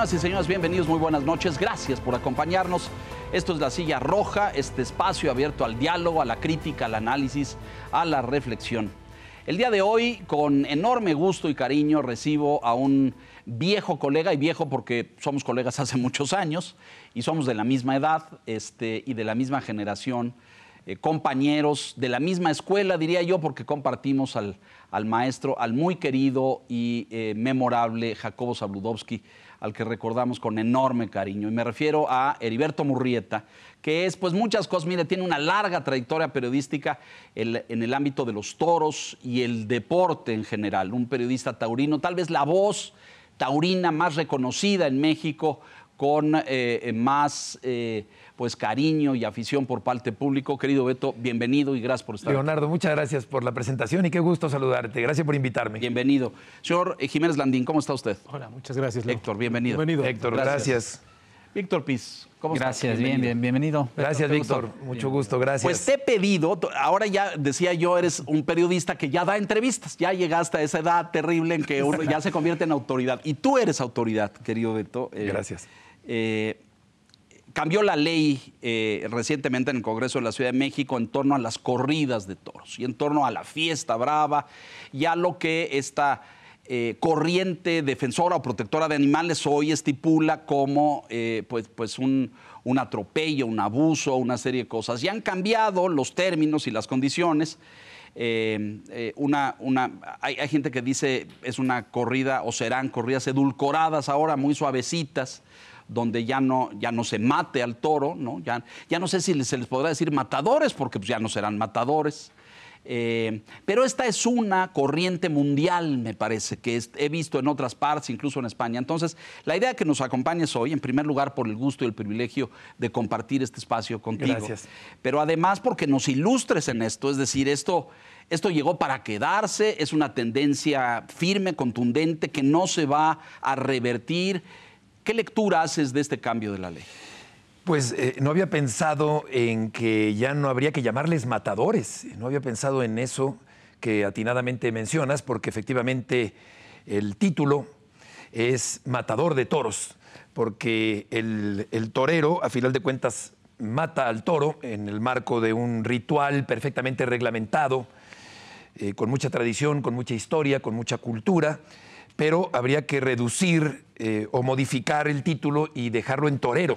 Señoras y señores, bienvenidos, muy buenas noches. Gracias por acompañarnos. Esto es La Silla Roja, este espacio abierto al diálogo, a la crítica, al análisis, a la reflexión. El día de hoy, con enorme gusto y cariño, recibo a un viejo colega, y viejo porque somos colegas hace muchos años y somos de la misma edad y de la misma generación, compañeros de la misma escuela, diría yo, porque compartimos al maestro, al muy querido y memorable Jacobo Zabludovsky, al que recordamos con enorme cariño. Y me refiero a Heriberto Murrieta, que es pues muchas cosas. Mire, tiene una larga trayectoria periodística en el ámbito de los toros y el deporte en general. Un periodista taurino, tal vez la voz taurina más reconocida en México, con más pues cariño y afición por parte del público. Querido Beto, bienvenido y gracias por estar Leonardo, muchas gracias por la presentación y qué gusto saludarte. Gracias por invitarme. Bienvenido. Señor Jiménez Landín, ¿cómo está usted? Hola, muchas gracias, Leo. Héctor, bienvenido. Bienvenido. Héctor, gracias. Víctor Piz, ¿cómo está? Gracias, bienvenido. Gracias, Víctor. Mucho gusto, gracias. Pues te he pedido, ahora ya decía yo, eres un periodista que ya da entrevistas, ya llegaste a esa edad terrible en que uno ya se convierte en autoridad. Y tú eres autoridad, querido Beto. Gracias. Cambió la ley recientemente en el Congreso de la Ciudad de México en torno a las corridas de toros y en torno a la fiesta brava y a lo que esta corriente defensora o protectora de animales hoy estipula como pues un atropello, un abuso, una serie de cosas. Y han cambiado los términos y las condiciones. Hay gente que dice es una corrida o serán corridas edulcoradas ahora, muy suavecitas, donde ya no se mate al toro, ¿no? Ya no sé si se les podrá decir matadores, porque pues ya no serán matadores. Pero esta es una corriente mundial, me parece, que he visto en otras partes, incluso en España. Entonces, la idea que nos acompañes hoy, en primer lugar, por el gusto y el privilegio de compartir este espacio contigo. Gracias. Pero además porque nos ilustres en esto, es decir, esto llegó para quedarse, es una tendencia firme, contundente, que no se va a revertir. ¿Qué lectura haces de este cambio de la ley? Pues no había pensado en que ya no habría que llamarles matadores. No había pensado en eso que atinadamente mencionas, porque efectivamente el título es matador de toros, porque el torero, a final de cuentas, mata al toro en el marco de un ritual perfectamente reglamentado, con mucha tradición, con mucha historia, con mucha cultura, pero habría que reducir o modificar el título y dejarlo en torero.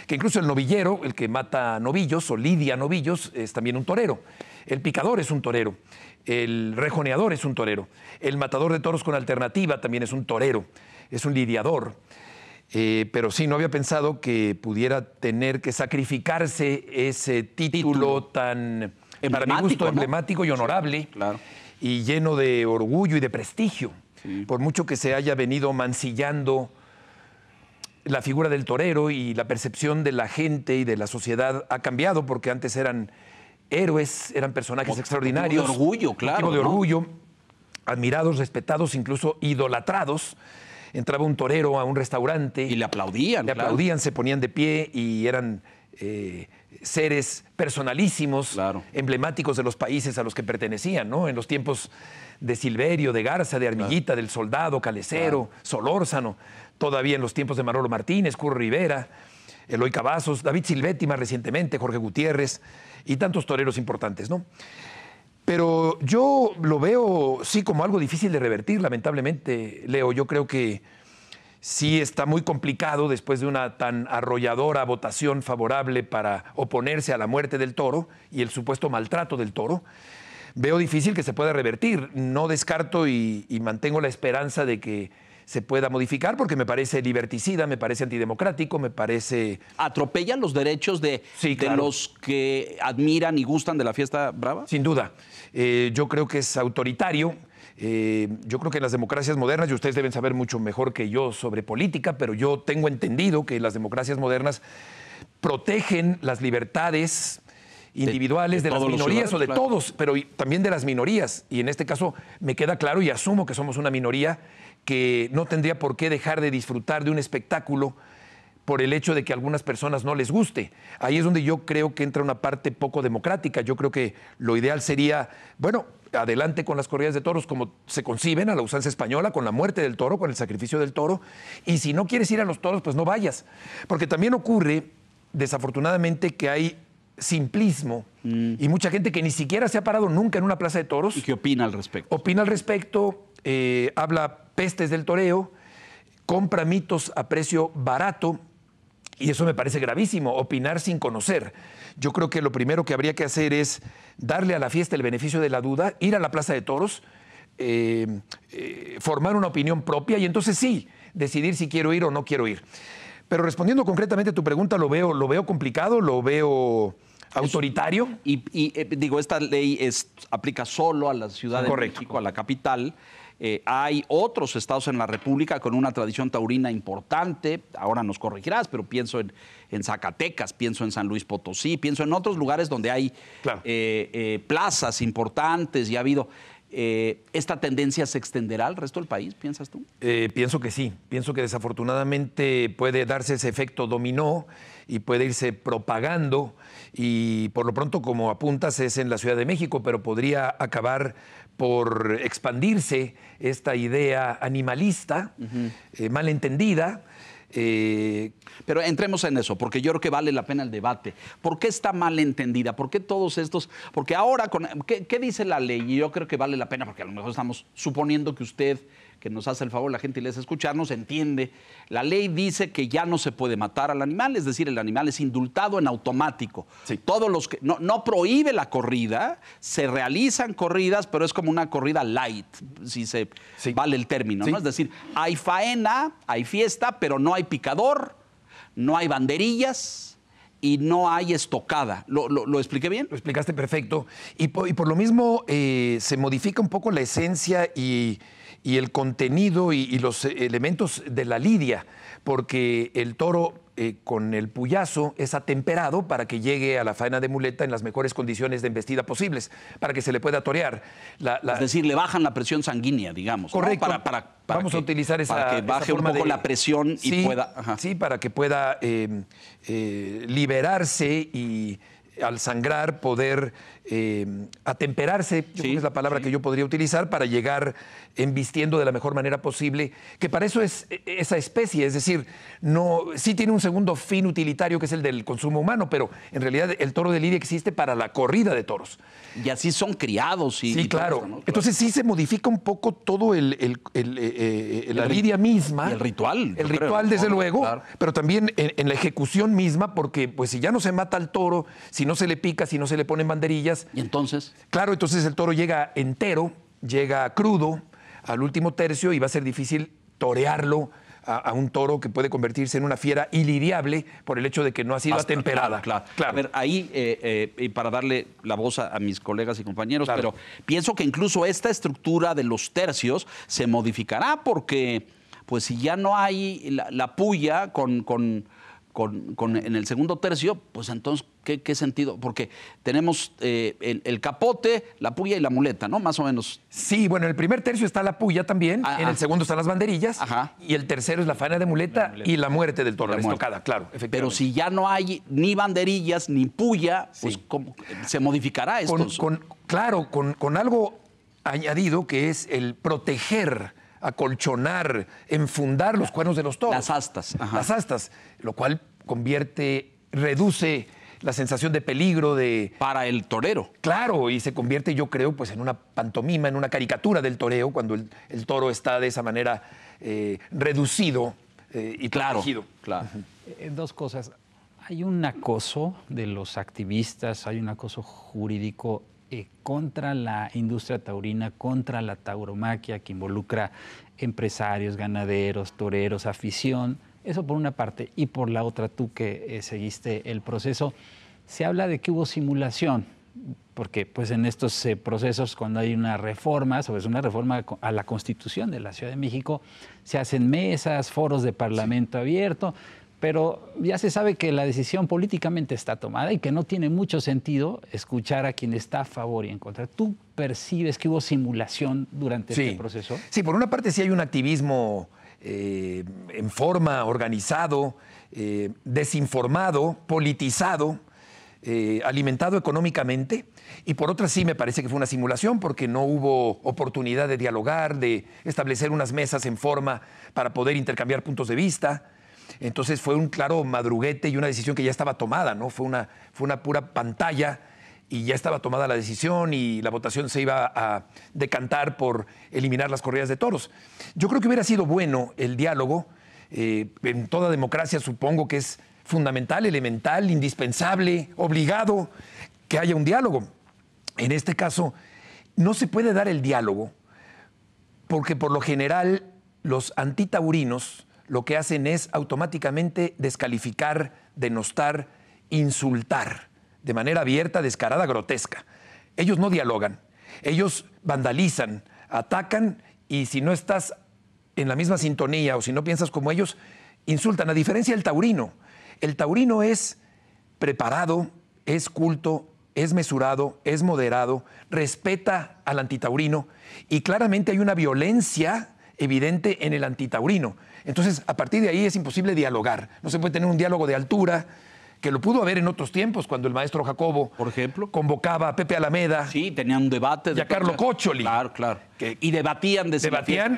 Que incluso el novillero, el que mata novillos o lidia novillos, es también un torero. El picador es un torero. El rejoneador es un torero. El matador de toros con alternativa también es un torero. Es un lidiador. Pero sí, no había pensado que pudiera tener que sacrificarse ese título tan, para mi gusto, emblemático y honorable, sí, claro, y lleno de orgullo y de prestigio. Sí. Por mucho que se haya venido mancillando la figura del torero y la percepción de la gente y de la sociedad ha cambiado, porque antes eran héroes, eran personajes extraordinarios. Motivo de orgullo, claro. Motivo de orgullo, admirados, respetados, incluso idolatrados. Entraba un torero a un restaurante. Y le aplaudían. Le aplaudían, se ponían de pie y eran seres personalísimos, claro, emblemáticos de los países a los que pertenecían, ¿no? En los tiempos de Silverio, de Garza, de Armillita, claro, del Soldado, Calecero, claro, Solórzano, todavía en los tiempos de Manolo Martínez, Curro Rivera, Eloy Cavazos, David Silvetti más recientemente, Jorge Gutiérrez y tantos toreros importantes, ¿no? Pero yo lo veo, sí, como algo difícil de revertir, lamentablemente, Leo. Yo creo que sí está muy complicado después de una tan arrolladora votación favorable para oponerse a la muerte del toro y el supuesto maltrato del toro. Veo difícil que se pueda revertir. No descarto y mantengo la esperanza de que se pueda modificar, porque me parece liberticida, me parece antidemocrático, me parece... ¿Atropellan los derechos de los que admiran y gustan de la fiesta brava? Sin duda. Yo creo que es autoritario. Yo creo que en las democracias modernas, y ustedes deben saber mucho mejor que yo sobre política, pero yo tengo entendido que las democracias modernas protegen las libertades individuales de las minorías o de todos, pero también de las minorías. Y en este caso me queda claro y asumo que somos una minoría que no tendría por qué dejar de disfrutar de un espectáculo por el hecho de que a algunas personas no les guste. Ahí es donde yo creo que entra una parte poco democrática. Yo creo que lo ideal sería, bueno, adelante con las corridas de toros como se conciben, a la usanza española, con la muerte del toro, con el sacrificio del toro. Y si no quieres ir a los toros, pues no vayas. Porque también ocurre, desafortunadamente, que hay simplismo y mucha gente que ni siquiera se ha parado nunca en una plaza de toros. ¿Y qué opina al respecto? Opina al respecto, habla pestes del toreo, compra mitos a precio barato. Y eso me parece gravísimo, opinar sin conocer. Yo creo que lo primero que habría que hacer es darle a la fiesta el beneficio de la duda, ir a la plaza de toros, formar una opinión propia y entonces sí, decidir si quiero ir o no quiero ir. Pero respondiendo concretamente a tu pregunta, lo veo complicado, lo veo autoritario. Digo, esta ley aplica solo a la Ciudad de México, a la capital. Hay otros estados en la República con una tradición taurina importante, ahora nos corregirás, pero pienso en Zacatecas, pienso en San Luis Potosí, pienso en otros lugares donde hay plazas importantes y ha habido... ¿Esta tendencia se extenderá al resto del país, piensas tú? Pienso que sí, pienso que desafortunadamente puede darse ese efecto dominó y puede irse propagando y por lo pronto, como apuntas, es en la Ciudad de México, pero podría acabar por expandirse esta idea animalista, malentendida. Pero entremos en eso, porque yo creo que vale la pena el debate. ¿Por qué está mal entendida? ¿Por qué todos estos? Porque ahora, ¿qué dice la ley? Y yo creo que vale la pena, porque a lo mejor estamos suponiendo que usted, que nos hace el favor, la gentileza de escucharnos, entiende. La ley dice que ya no se puede matar al animal, es decir, el animal es indultado en automático. Sí. Todos los que no prohíbe la corrida, se realizan corridas, pero es como una corrida light, si se vale el término, ¿no? Es decir, hay faena, hay fiesta, pero no hay picador, no hay banderillas y no hay estocada. ¿Lo expliqué bien? Lo explicaste perfecto. Y por lo mismo se modifica un poco la esencia y el contenido y los elementos de la lidia, porque el toro con el puyazo es atemperado para que llegue a la faena de muleta en las mejores condiciones de embestida posibles, para que se le pueda torear. Es decir, le bajan la presión sanguínea, digamos. Correcto. ¿No? Vamos a utilizar para que baje un poco la presión y pueda... Ajá. Sí, para que pueda liberarse y al sangrar poder atemperarse, yo creo que es la palabra que yo podría utilizar, para llegar embistiendo de la mejor manera posible, que para eso es esa especie, es decir, sí tiene un segundo fin utilitario que es el del consumo humano, pero en realidad el toro de lidia existe para la corrida de toros. Y así son criados. Sí, claro. Esto, ¿no? Entonces sí se modifica un poco todo la lidia misma. Y el ritual. El ritual, desde luego, claro. Pero también en la ejecución misma, porque pues si ya no se mata al toro, si no se le pica, si no se le ponen banderillas. ¿Y entonces? Claro, entonces el toro llega entero, llega crudo al último tercio y va a ser difícil torearlo a un toro que puede convertirse en una fiera ilidiable por el hecho de que no ha sido atemperada. Claro. A ver, ahí, y para darle la voz a mis colegas y compañeros, pero pienso que incluso esta estructura de los tercios se modificará porque, pues si ya no hay la puya en el segundo tercio, pues entonces, ¿qué sentido? Porque tenemos el capote, la puya y la muleta, ¿no? Más o menos. Sí, bueno, en el primer tercio está la puya también, en el segundo están las banderillas, y el tercero es la faena de muleta y la muerte del toro, la estocada, claro, efectivamente. Pero si ya no hay ni banderillas ni puya, pues ¿cómo se modificará esto? Claro, con algo añadido que es el proteger, acolchonar, enfundar los cuernos de los toros. Las astas. Las astas, lo cual reduce la sensación de peligro para el torero. Claro, y se convierte, yo creo, pues en una pantomima, en una caricatura del toreo, cuando el toro está de esa manera reducido y protegido. Claro. Dos cosas. Hay un acoso de los activistas, hay un acoso jurídico contra la industria taurina, contra la tauromaquia, que involucra empresarios, ganaderos, toreros, afición. Eso por una parte. Y por la otra, tú que seguiste el proceso, se habla de que hubo simulación, porque pues en estos procesos, cuando hay una reforma, sobre una reforma a la Constitución de la Ciudad de México, se hacen mesas, foros de parlamento abierto, pero ya se sabe que la decisión políticamente está tomada y que no tiene mucho sentido escuchar a quien está a favor y en contra. ¿Tú percibes que hubo simulación durante este proceso? Sí, por una parte sí hay un activismo en forma, organizado, desinformado, politizado, alimentado económicamente, y por otra sí me parece que fue una simulación porque no hubo oportunidad de dialogar, de establecer unas mesas en forma para poder intercambiar puntos de vista. Entonces fue un claro madruguete y una decisión que ya estaba tomada, ¿no? Fue una pura pantalla y ya estaba tomada la decisión y la votación se iba a decantar por eliminar las corridas de toros. Yo creo que hubiera sido bueno el diálogo. En toda democracia supongo que es fundamental, elemental, indispensable, obligado que haya un diálogo. En este caso, no se puede dar el diálogo porque por lo general los antitaurinos lo que hacen es automáticamente descalificar, denostar, insultar de manera abierta, descarada, grotesca. Ellos no dialogan, ellos vandalizan, atacan y si no estás en la misma sintonía o si no piensas como ellos, insultan. A diferencia del taurino. El taurino es preparado, es culto, es mesurado, es moderado, respeta al antitaurino y claramente hay una violencia evidente en el antitaurino. Entonces, a partir de ahí es imposible dialogar. No se puede tener un diálogo de altura, que lo pudo haber en otros tiempos, cuando el maestro Jacobo, por ejemplo, convocaba a Pepe Alameda. Sí, tenían un debate. Y a Carlo Coccioli. Claro, claro. Y debatían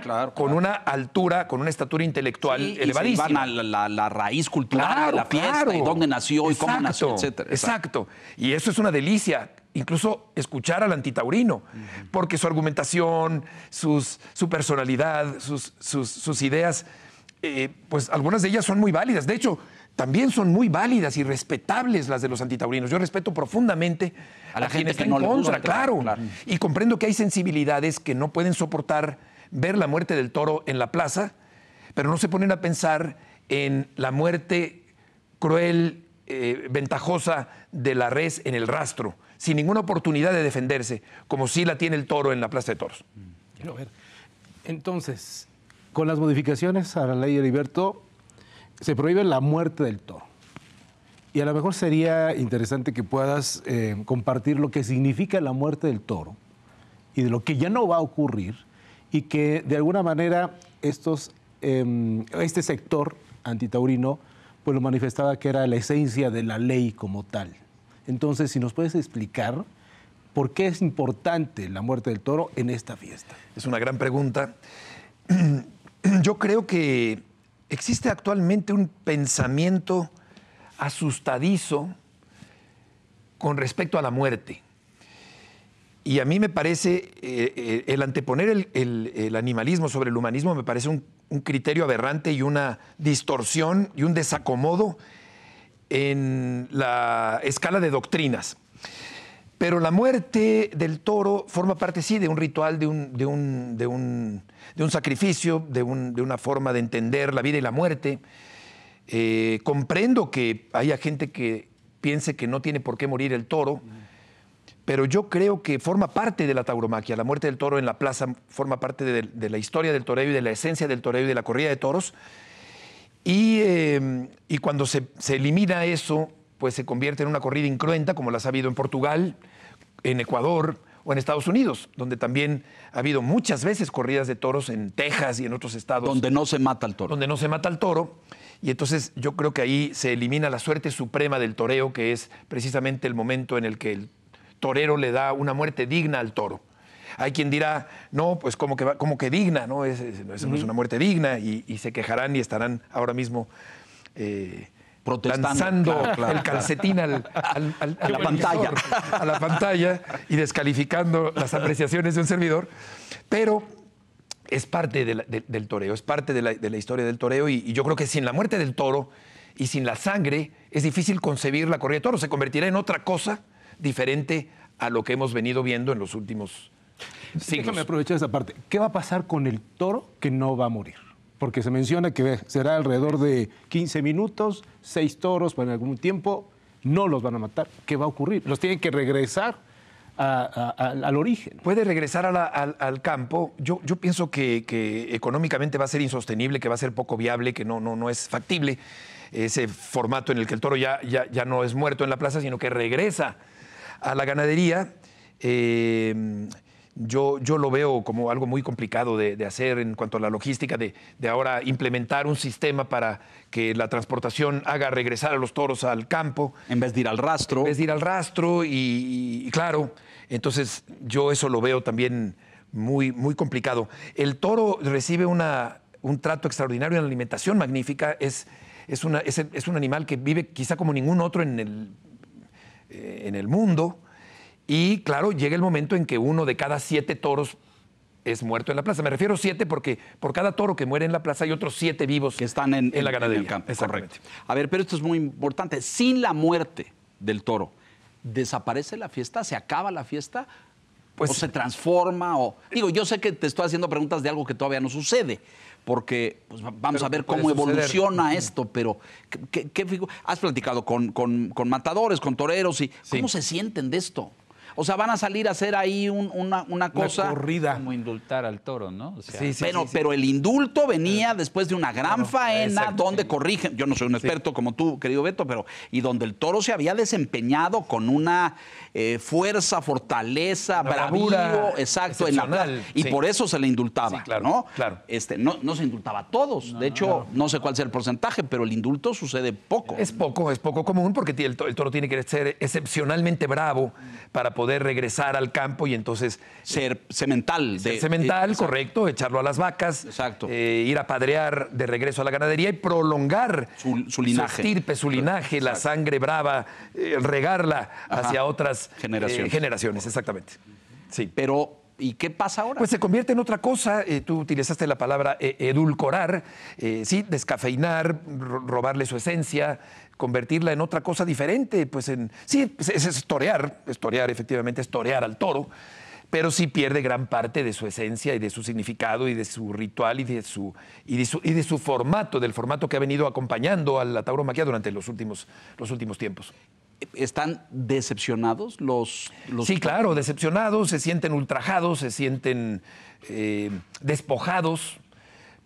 claro, con una altura, con una estatura intelectual elevadísima. Y se iban a la raíz cultural de la fiesta y dónde nació y cómo nació, etcétera. Exacto. Y eso es una delicia. Incluso escuchar al antitaurino, porque su argumentación, su personalidad, sus ideas, pues algunas de ellas son muy válidas. De hecho, también son muy válidas y respetables las de los antitaurinos. Yo respeto profundamente a la gente que está en contra, claro. Y comprendo que hay sensibilidades que no pueden soportar ver la muerte del toro en la plaza, pero no se ponen a pensar en la muerte cruel, ventajosa de la res en el rastro, sin ninguna oportunidad de defenderse, como sí la tiene el toro en la plaza de toros. Quiero ver. Entonces, con las modificaciones a la ley, Heriberto, se prohíbe la muerte del toro. Y a lo mejor sería interesante que puedas compartir lo que significa la muerte del toro y de lo que ya no va a ocurrir y que de alguna manera este sector antitaurino pues lo manifestaba que era la esencia de la ley como tal. Entonces, si nos puedes explicar por qué es importante la muerte del toro en esta fiesta. Es una gran pregunta. Yo creo que existe actualmente un pensamiento asustadizo con respecto a la muerte. Y a mí me parece, el anteponer el animalismo sobre el humanismo me parece un criterio aberrante y una distorsión y un desacomodo en la escala de doctrinas. Pero la muerte del toro forma parte, sí, de un ritual, de un sacrificio, de una forma de entender la vida y la muerte. Comprendo que haya gente que piense que no tiene por qué morir el toro, pero yo creo que forma parte de la tauromaquia. La muerte del toro en la plaza forma parte de la historia del toreo y de la esencia del toreo y de la corrida de toros. Y cuando se elimina eso, pues se convierte en una corrida incruenta, como las ha habido en Portugal, en Ecuador o en Estados Unidos, donde también ha habido muchas veces corridas de toros en Texas y en otros estados. Donde no se mata al toro. Donde no se mata al toro. Y entonces yo creo que ahí se elimina la suerte suprema del toreo, que es precisamente el momento en el que el torero le da una muerte digna al toro. Hay quien dirá, no, pues como que digna, ¿no? Eso no es una muerte digna, y se quejarán y estarán ahora mismo lanzando el calcetín a la pantalla. A la pantalla y descalificando las apreciaciones de un servidor. Pero es parte del toreo, es parte de la historia del toreo, y yo creo que sin la muerte del toro y sin la sangre es difícil concebir la corrida de toros. Se convertirá en otra cosa diferente a lo que hemos venido viendo en los últimos siglos. Déjame aprovechar esa parte. ¿Qué va a pasar con el toro que no va a morir? Porque se menciona que será alrededor de 15 minutos, 6 toros para algún tiempo, no los van a matar. ¿Qué va a ocurrir? Los tienen que regresar al origen. Puede regresar al campo. Yo pienso que económicamente va a ser insostenible, que va a ser poco viable, que no es factible ese formato en el que el toro ya no es muerto en la plaza, sino que regresa a la ganadería. yo lo veo como algo muy complicado de hacer en cuanto a la logística, de ahora implementar un sistema para que la transportación haga regresar a los toros al campo. En vez de ir al rastro. En vez de ir al rastro y claro, entonces yo eso lo veo también muy, muy complicado. El toro recibe un trato extraordinario, una alimentación magnífica, es un animal que vive quizá como ningún otro en el mundo. Y claro, llega el momento en que 1 de cada 7 toros es muerto en la plaza. Me refiero a 7 porque por cada toro que muere en la plaza hay otros 7 vivos que están en la ganadería. En el campo. Exactamente. Correcto. A ver, pero esto es muy importante. Sin la muerte del toro, ¿desaparece la fiesta? ¿Se acaba la fiesta? Pues, ¿O se transforma? Digo, yo sé que te estoy haciendo preguntas de algo que todavía no sucede, porque pues, vamos a ver cómo evoluciona esto, pero ¿has platicado con matadores, con toreros? ¿Cómo se sienten de esto? O sea, van a salir a hacer ahí una cosa. Una corrida. Como indultar al toro, ¿no? O sea, Pero el indulto venía después de una gran faena exacto, donde corrigen. Yo no soy un experto como tú, querido Beto, y donde el toro se había desempeñado con una fuerza, fortaleza, bravío, exacto, en la plaza. Y por eso se le indultaba, sí, claro, ¿no? claro. No se indultaba a todos. De hecho, no sé cuál sea el porcentaje, pero el indulto sucede poco. Es poco común porque el toro tiene que ser excepcionalmente bravo para poder regresar al campo y entonces... Ser semental. Semental, correcto, echarlo a las vacas, exacto. Ir a padrear de regreso a la ganadería y prolongar su linaje. Su estirpe, su linaje, la sangre brava, regarla hacia otras generaciones, exactamente. Sí. Pero, ¿y qué pasa ahora? Pues se convierte en otra cosa. Tú utilizaste la palabra edulcorar, sí, descafeinar, robarle su esencia, convertirla en otra cosa diferente. Pues es torear, efectivamente, es torear al toro, pero sí pierde gran parte de su esencia y de su significado y de su ritual y de su formato, del formato que ha venido acompañando a la tauromaquia durante los últimos tiempos. ¿Están decepcionados los...? Sí, claro, decepcionados, se sienten ultrajados, se sienten despojados,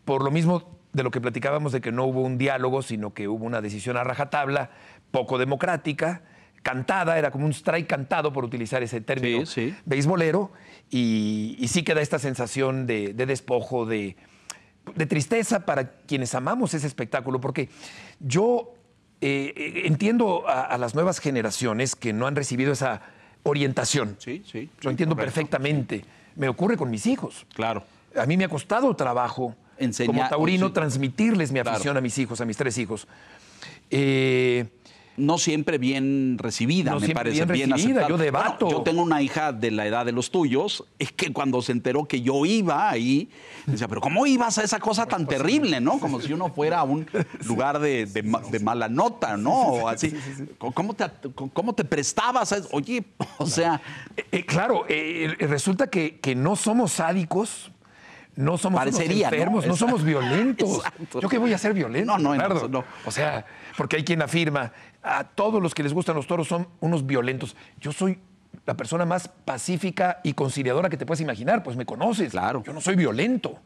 por lo mismo de lo que platicábamos de que no hubo un diálogo, sino que hubo una decisión a rajatabla, poco democrática, cantada, era como un strike cantado, por utilizar ese término beisbolero, y sí queda esta sensación de despojo, de tristeza para quienes amamos ese espectáculo, porque yo... entiendo a las nuevas generaciones que no han recibido esa orientación. Sí. Lo entiendo correcto. perfectamente. Me ocurre con mis hijos. Claro. A mí me ha costado trabajo como taurino transmitirles mi afición a mis hijos, a mis 3 hijos. No siempre bien recibida, me parece. Bien aceptada. Yo debato. Bueno, yo tengo una hija de la edad de los tuyos, es que cuando se enteró que yo iba ahí, decía, pero ¿cómo ibas a esa cosa tan terrible, no? Como si uno fuera a un lugar de mala nota, ¿no? O así. ¿Cómo te prestabas a eso? Oye, o sea... Claro, resulta que no somos sádicos, no somos enfermos, no somos violentos. Exacto. ¿Yo qué voy a ser violento? No. O sea, porque hay quien afirma, a todos los que les gustan los toros son unos violentos. Yo soy la persona más pacífica y conciliadora que te puedes imaginar, pues me conoces. Claro. Yo no soy violento.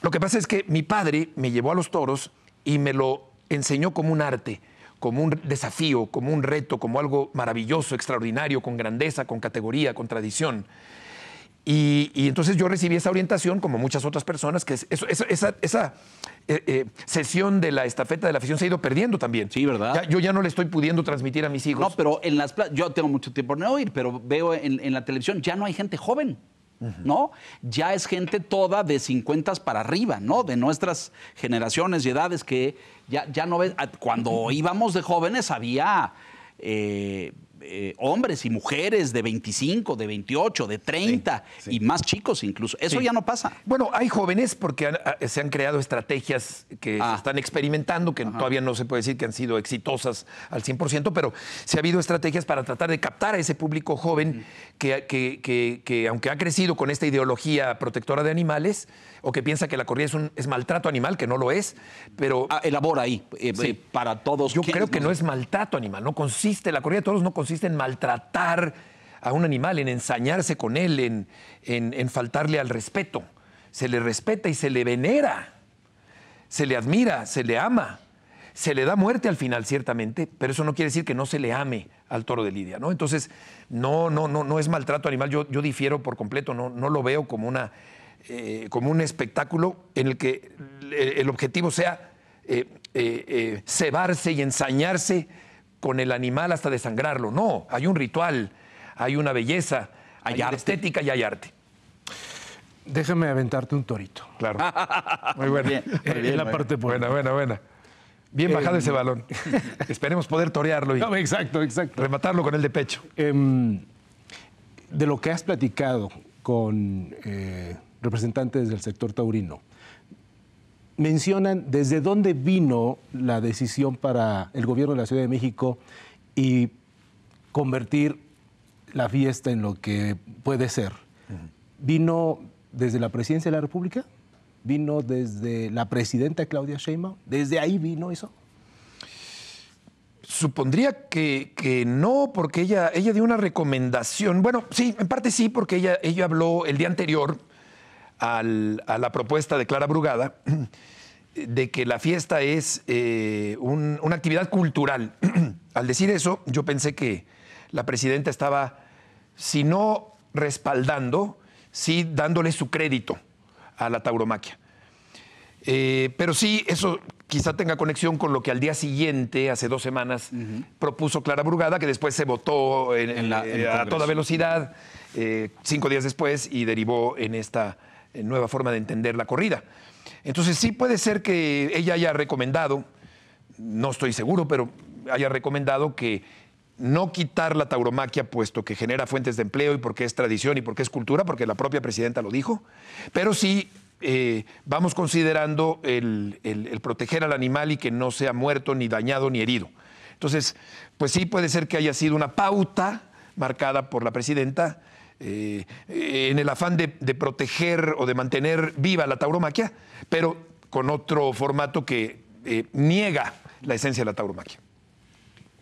Lo que pasa es que mi padre me llevó a los toros y me lo enseñó como un arte, como un desafío, como un reto, como algo maravilloso, extraordinario, con grandeza, con categoría, con tradición. Y entonces yo recibí esa orientación, como muchas otras personas, que esa sesión de la estafeta de la afición se ha ido perdiendo también. Sí, ¿verdad? Yo ya no le estoy pudiendo transmitir a mis hijos. No, pero en las plazas, yo tengo mucho tiempo de no ir, pero veo en la televisión, ya no hay gente joven, ¿no? Ya es gente toda de 50 para arriba, ¿no? De nuestras generaciones y edades que ya no ves. Cuando íbamos de jóvenes había... hombres y mujeres de 25, de 28, de 30 y más chicos incluso. Eso ya no pasa. Bueno, hay jóvenes porque se han creado estrategias que se están experimentando, que todavía no se puede decir que han sido exitosas al 100%, pero se ha habido estrategias para tratar de captar a ese público joven que aunque ha crecido con esta ideología protectora de animales, o que piensa que la corrida es maltrato animal, que no lo es, pero... elabora ahí, para todos. Yo creo que no es maltrato animal, la corrida de toros no consiste en maltratar a un animal, en ensañarse con él, en faltarle al respeto. Se le respeta y se le venera, se le admira, se le ama, Se le da muerte al final, ciertamente, pero eso no quiere decir que no se le ame al toro de Lidia, ¿no? Entonces, no es maltrato animal. Yo difiero por completo, no lo veo como un espectáculo en el que el objetivo sea cebarse y ensañarse con el animal hasta desangrarlo. No, hay un ritual, hay una belleza, hay estética y hay arte. Déjame aventarte un torito. Claro. Muy buena. Bien, En la parte Buena. Bien bajado ese balón. Esperemos poder torearlo y exacto. rematarlo con el de pecho. De lo que has platicado con representantes del sector taurino, mencionan desde dónde vino la decisión para el gobierno de la Ciudad de México y convertir la fiesta en lo que puede ser. ¿Vino desde la Presidencia de la República? ¿Vino desde la presidenta Claudia Sheinbaum? ¿Desde ahí vino eso? Supondría que no, porque ella dio una recomendación. Bueno, sí, en parte sí, porque ella habló el día anterior a la propuesta de Clara Brugada de que la fiesta es una actividad cultural. Al decir eso, yo pensé que la presidenta estaba, si no respaldando, sí dándole su crédito a la tauromaquia. Pero sí, eso quizá tenga conexión con lo que al día siguiente, hace 2 semanas, propuso Clara Brugada, que después se votó a toda velocidad 5 días después y derivó en esta nueva forma de entender la corrida. Entonces sí puede ser que ella haya recomendado, no estoy seguro, pero haya recomendado que no quitar la tauromaquia, puesto que genera fuentes de empleo y porque es tradición y porque es cultura, porque la propia presidenta lo dijo, pero sí vamos considerando el proteger al animal y que no sea muerto, ni dañado, ni herido. Entonces, pues sí puede ser que haya sido una pauta marcada por la presidenta en el afán de proteger o de mantener viva la tauromaquia, pero con otro formato que niega la esencia de la tauromaquia.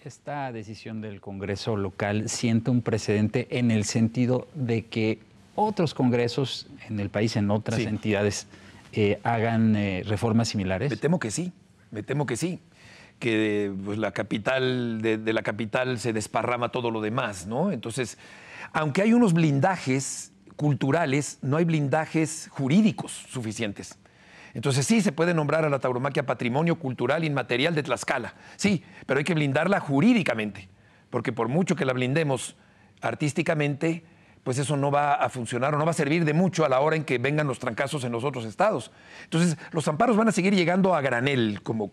Esta decisión del Congreso local sienta un precedente en el sentido de que otros congresos en el país, en otras entidades, hagan reformas similares. Me temo que sí, que pues, la capital, de la capital se desparrama todo lo demás, ¿no? Entonces, aunque hay unos blindajes culturales, no hay blindajes jurídicos suficientes. Entonces sí, se puede nombrar a la tauromaquia patrimonio cultural inmaterial de Tlaxcala, sí, pero hay que blindarla jurídicamente, porque por mucho que la blindemos artísticamente, pues eso no va a funcionar o no va a servir de mucho a la hora en que vengan los trancazos en los otros estados. Entonces, los amparos van a seguir llegando a granel, como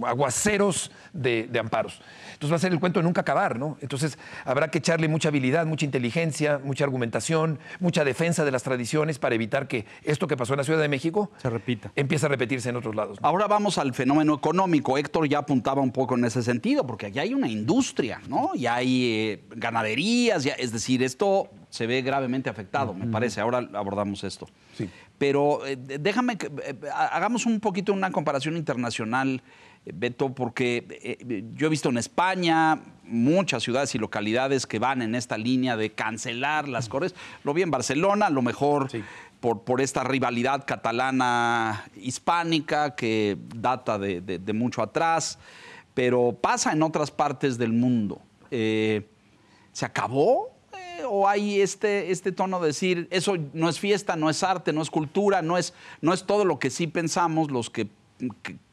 aguaceros de amparos. Entonces va a ser el cuento de nunca acabar, ¿no? Entonces habrá que echarle mucha habilidad, mucha inteligencia, mucha argumentación, mucha defensa de las tradiciones para evitar que esto que pasó en la Ciudad de México se repita. Empiece a repetirse en otros lados, ¿no? Ahora vamos al fenómeno económico. Héctor ya apuntaba un poco en ese sentido, porque aquí hay una industria, ¿no? Y hay ganaderías, es decir, esto se ve gravemente afectado, me parece. Ahora abordamos esto. Sí. Pero déjame que hagamos un poquito una comparación internacional, Beto, porque yo he visto en España muchas ciudades y localidades que van en esta línea de cancelar las corridas. Lo vi en Barcelona, a lo mejor por esta rivalidad catalana-hispánica que data de mucho atrás, pero pasa en otras partes del mundo. ¿Se acabó? ¿O hay este tono de decir, eso no es fiesta, no es arte, no es cultura, no es todo lo que sí pensamos los que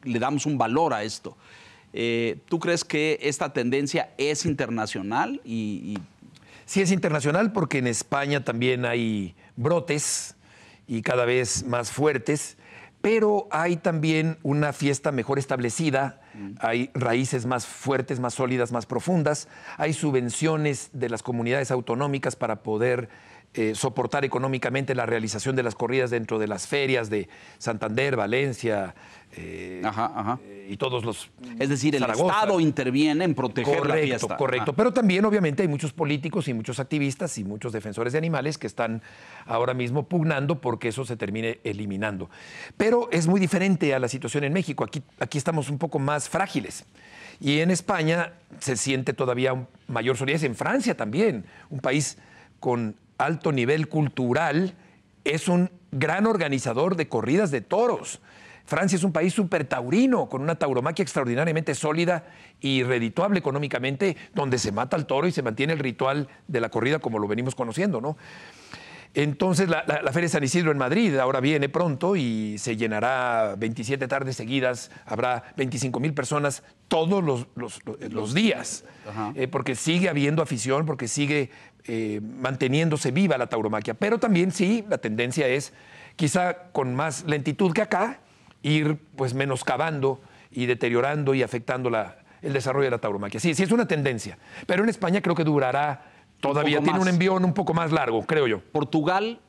le damos un valor a esto? ¿Tú crees que esta tendencia es internacional? Sí, es internacional porque en España también hay brotes y cada vez más fuertes, pero hay también una fiesta mejor establecida, hay raíces más fuertes, más sólidas, más profundas, hay subvenciones de las comunidades autonómicas para poder soportar económicamente la realización de las corridas dentro de las ferias de Santander, Valencia y todos los... Es decir, Zaragoza. El Estado interviene en proteger la fiesta. Correcto, pero también obviamente hay muchos políticos y muchos activistas y muchos defensores de animales que están ahora mismo pugnando porque eso se termine eliminando. Pero es muy diferente a la situación en México. Aquí estamos un poco más frágiles. Y en España se siente todavía mayor solidez. En Francia también, un país con alto nivel cultural, es un gran organizador de corridas de toros. Francia es un país súper taurino, con una tauromaquia extraordinariamente sólida y redituable económicamente, donde se mata al toro y se mantiene el ritual de la corrida como lo venimos conociendo, ¿no? Entonces, la Feria de San Isidro en Madrid ahora viene pronto y se llenará 27 tardes seguidas, habrá 25,000 personas todos los días, porque sigue habiendo afición, porque sigue manteniéndose viva la tauromaquia. Pero también sí, la tendencia es, quizá con más lentitud que acá, ir pues menoscabando y deteriorando y afectando el desarrollo de la tauromaquia. Sí, sí es una tendencia, pero en España creo que durará todavía, tiene un envión un poco más largo, creo yo. Portugal...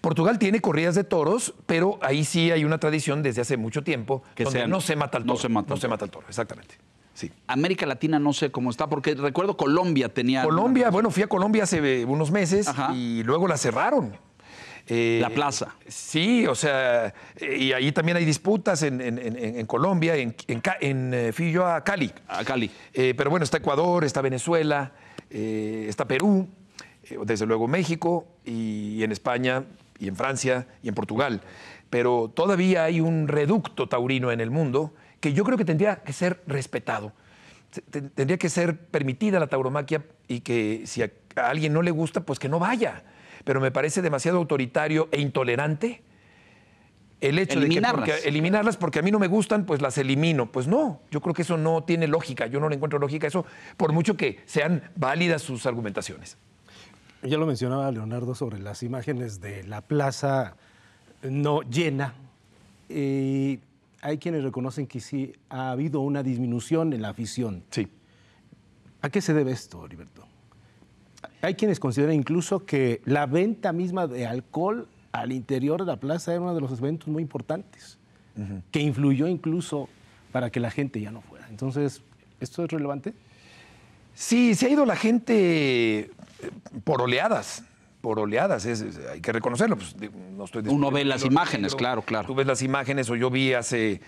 Portugal tiene corridas de toros, pero ahí sí hay una tradición desde hace mucho tiempo donde no se mata al toro. No se mata al toro, exactamente. Sí. América Latina no sé cómo está, porque recuerdo Colombia tenía... Colombia, bueno, fui a Colombia hace unos meses y luego la cerraron. La plaza. Sí, o sea, y ahí también hay disputas en Colombia, fui yo a Cali. A Cali. Pero bueno, está Ecuador, está Venezuela, está Perú, desde luego México, y en España, y en Francia, y en Portugal. Pero todavía hay un reducto taurino en el mundo que yo creo que tendría que ser respetado. Tendría que ser permitida la tauromaquia y que si a alguien no le gusta, pues que no vaya. Pero me parece demasiado autoritario e intolerante el hecho de que eliminarlas porque a mí no me gustan, pues las elimino. Pues no, yo creo que eso no tiene lógica, yo no le encuentro lógica a eso, por mucho que sean válidas sus argumentaciones. Ya lo mencionaba Leonardo sobre las imágenes de la plaza no llena. Hay quienes reconocen que sí ha habido una disminución en la afición. Sí. ¿A qué se debe esto, Heriberto? Hay quienes consideran incluso que la venta misma de alcohol al interior de la plaza era uno de los eventos muy importantes, que influyó incluso para que la gente ya no fuera. Entonces, ¿esto es relevante? Sí, se ha ido la gente por oleadas. Hay que reconocerlo. Pues, no estoy Uno ve las imágenes, claro. Tú ves las imágenes, o yo vi hace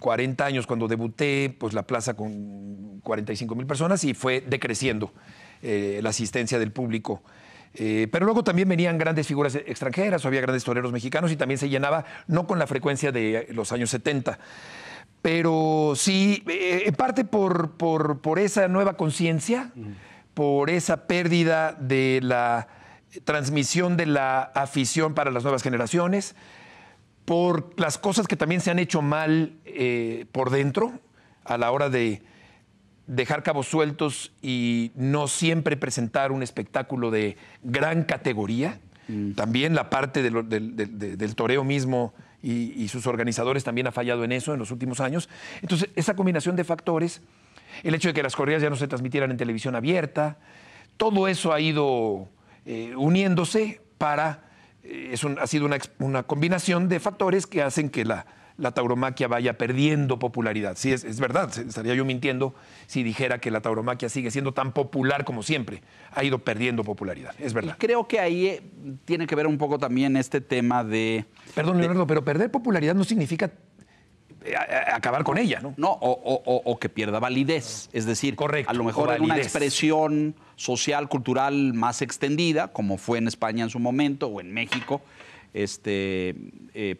40 años cuando debuté, pues la plaza con 45,000 personas y fue decreciendo la asistencia del público. Pero luego también venían grandes figuras extranjeras, o había grandes toreros mexicanos y también se llenaba, no con la frecuencia de los años 70. Pero sí, en parte por esa nueva conciencia, por esa pérdida de la transmisión de la afición para las nuevas generaciones, por las cosas que también se han hecho mal por dentro a la hora de dejar cabos sueltos y no siempre presentar un espectáculo de gran categoría. También la parte del toreo mismo y sus organizadores también ha fallado en eso en los últimos años. Entonces, esa combinación de factores, el hecho de que las corridas ya no se transmitieran en televisión abierta, todo eso ha ido uniéndose para... ha sido una combinación de factores que hacen que la tauromaquia vaya perdiendo popularidad. Sí, es verdad, estaría yo mintiendo si dijera que la tauromaquia sigue siendo tan popular como siempre. Ha ido perdiendo popularidad, es verdad. Y creo que ahí tiene que ver un poco también este tema de... Perdón, Leonardo, pero perder popularidad no significa acabar con ella, ¿no? No, o que pierda validez. Es decir, correcto, a lo mejor en una expresión social, cultural más extendida, como fue en España en su momento o en México,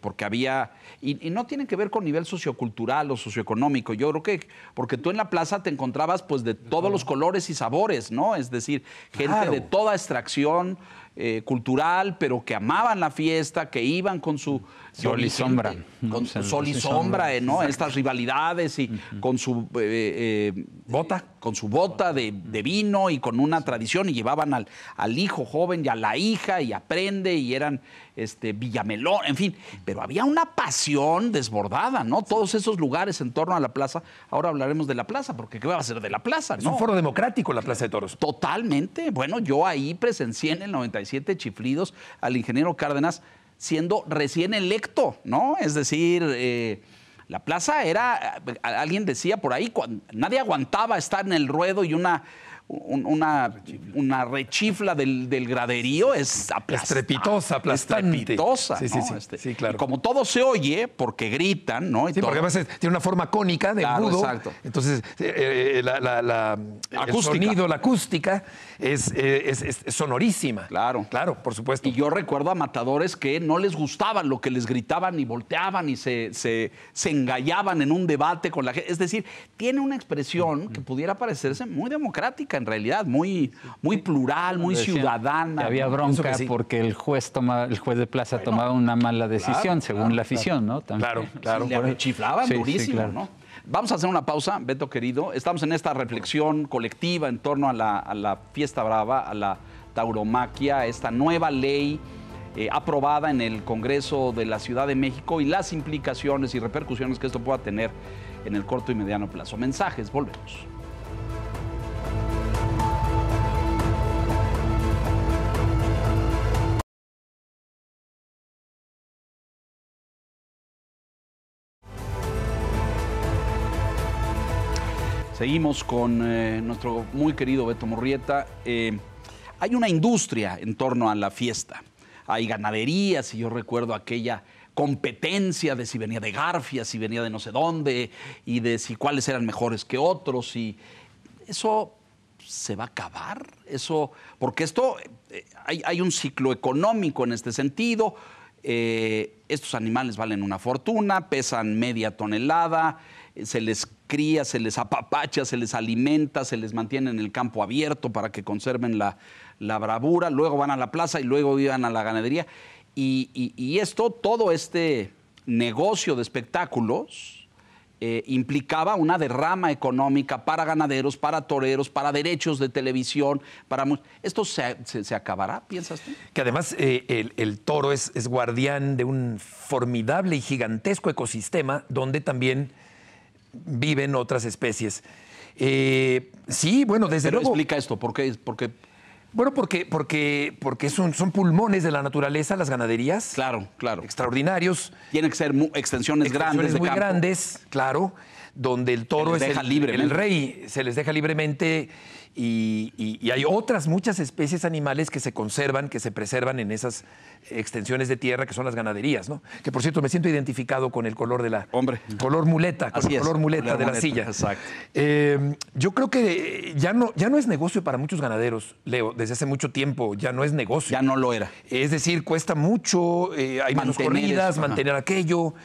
porque había... Y no tiene que ver con nivel sociocultural o socioeconómico. Yo creo que... Porque tú en la plaza te encontrabas pues de todos los colores y sabores, ¿no? Es decir, gente de toda extracción cultural, pero que amaban la fiesta, que iban con su... Sol y sombra. Con sol y sombra, ¿no? Estas rivalidades y con su... bota. Con su bota de vino y con una tradición, y llevaban al hijo joven y a la hija y aprende, y eran Villamelón, en fin. Pero había una pasión desbordada, ¿no? Todos esos lugares en torno a la plaza. Ahora hablaremos de la plaza, porque ¿qué va a ser de la plaza? Es un foro democrático la Plaza de Toros. Totalmente. Bueno, yo ahí presencié en el 97 Chiflidos al ingeniero Cárdenas siendo recién electo, ¿no? Es decir... la plaza era, alguien decía por ahí, nadie aguantaba estar en el ruedo y una una rechifla del graderío es estrepitosa, aplastante. Estrepitosa, sí, ¿no? sí, sí, sí, claro. Y como todo se oye, porque gritan, ¿no? Y sí, todo. porque además tiene una forma cónica de embudo. Exacto. Entonces, el sonido, la acústica es sonorísima. Claro. Claro, por supuesto. Y yo recuerdo a matadores que no les gustaba lo que les gritaban y volteaban y se engallaban en un debate con la gente. Es decir, tiene una expresión que pudiera parecerse muy democrática en realidad, muy plural, muy ciudadana. Que había bronca porque el juez de plaza tomaba una mala decisión, según la afición, ¿no? También. Claro. Le chiflaban durísimo, claro. ¿no? Vamos a hacer una pausa, Beto querido. Estamos en esta reflexión colectiva en torno a la Fiesta Brava, a la tauromaquia, esta nueva ley aprobada en el Congreso de la Ciudad de México y las implicaciones y repercusiones que esto pueda tener en el corto y mediano plazo. Mensajes, volvemos. Seguimos con nuestro muy querido Beto Murrieta. Hay una industria en torno a la fiesta. Hay ganaderías, y yo recuerdo aquella competencia de si venía de Garfia, si venía de no sé dónde, y de si cuáles eran mejores que otros. Y eso se va a acabar. Porque esto, hay un ciclo económico en este sentido. Estos animales valen una fortuna, pesan media tonelada, se les cría, se les apapacha, se les alimenta, se les mantiene en el campo abierto para que conserven la bravura, luego van a la plaza y luego iban a la ganadería. Y todo este negocio de espectáculos implicaba una derrama económica para ganaderos, para toreros, para derechos de televisión. ¿Esto se acabará, piensas tú? Que además el toro es guardián de un formidable y gigantesco ecosistema donde también viven otras especies. Sí, bueno, desde Pero luego... explica esto, ¿por qué? Bueno, porque son pulmones de la naturaleza las ganaderías. Claro. Extraordinarios. Tienen que ser extensiones grandes de muy campo. grandes, claro, donde el toro es el rey, se les deja libremente y hay otras muchas especies animales que se conservan, que se preservan en esas extensiones de tierra que son las ganaderías, ¿no? Que por cierto me siento identificado con el color de la... Hombre. Color muleta, con el color muleta de la silla. Exacto. Yo creo que ya no es negocio para muchos ganaderos, Leo, desde hace mucho tiempo ya no es negocio. Ya no lo era. Es decir, cuesta mucho, hay menos corridas, mantener aquello.